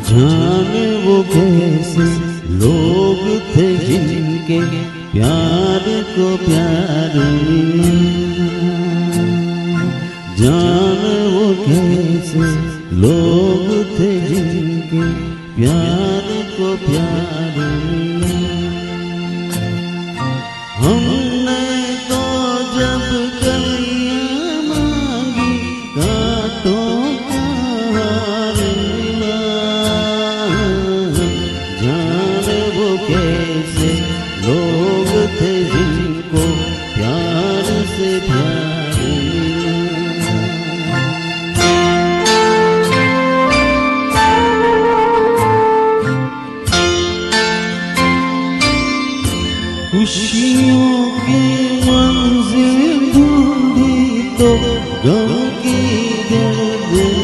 जाने वो कैसे लोग थे जिनके प्यार को प्यार मिला। जाने वो कैसे लोग थे जिनके प्यार को प्यार मिला। हमने तो जब कलियां मांगी कांटों का हार मिला। जाने वो कैसे लोग थे जिनको प्यार से प्यार मिला। खुशियों की मंजिल ढूंढी तो गम की गर्दन।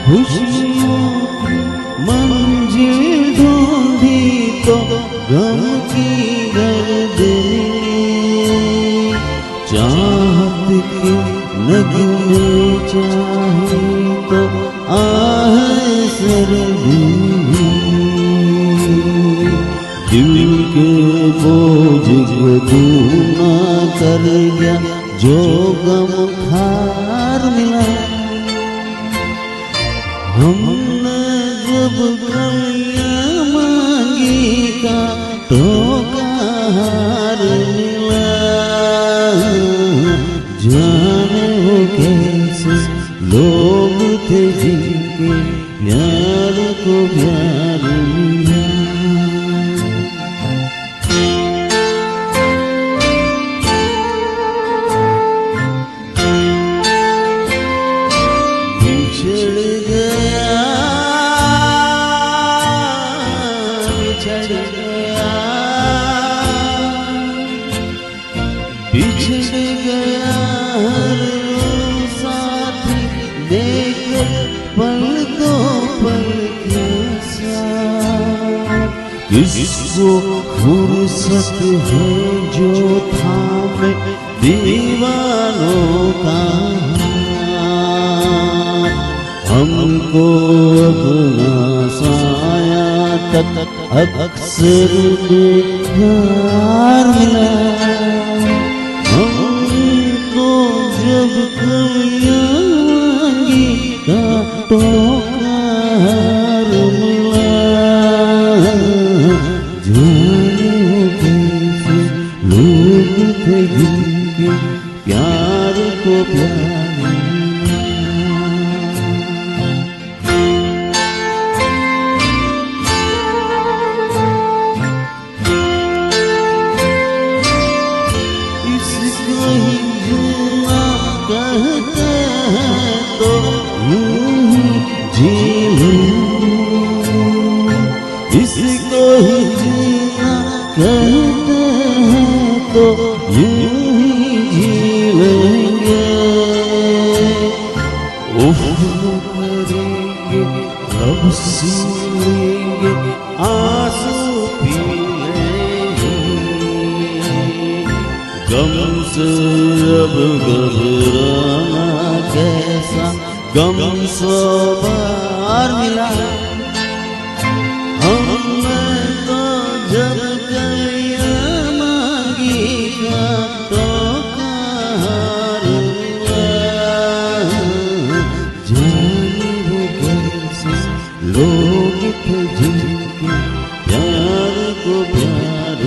खुशियों की मंजिल ढूंढी तो गम की गर्दन। चाहत के नगमे चाहे तो आह सर्दी। दिल के बोझ को तू ना कर गया जो गम खार मिला। हमने जब कलियां मांगी कांटों का हार मिला। जाने वो कैसे लोग थे जिनके प्यार को प्यार मिला। बिछड़ गया हर साथी देकर पल दो पल के साथ। किसको फुर्सत है जो थामे दीवानों का। हमको अपना साया तक अक्सर बेकार मिला। हमको जब कलियां मांगी कांटों का हार मिला। जाने वो कैसे लोग थे जिनके प्यार को प्यार मिला। कहते हैं तो यूं ही जी लेंगे। इसको ही जीना कहते हैं तो यूं ही जी लेंगे। उफ़ करेंगे अब सी लेंगे आंसू पी लेंगे। गम से अब घबराना कैसा गम 100 बार मिला। हमने तो जब कलियां मांगी कांटों का हार मिला। जाने वो कैसे लोग थे जिनके प्यार को प्यार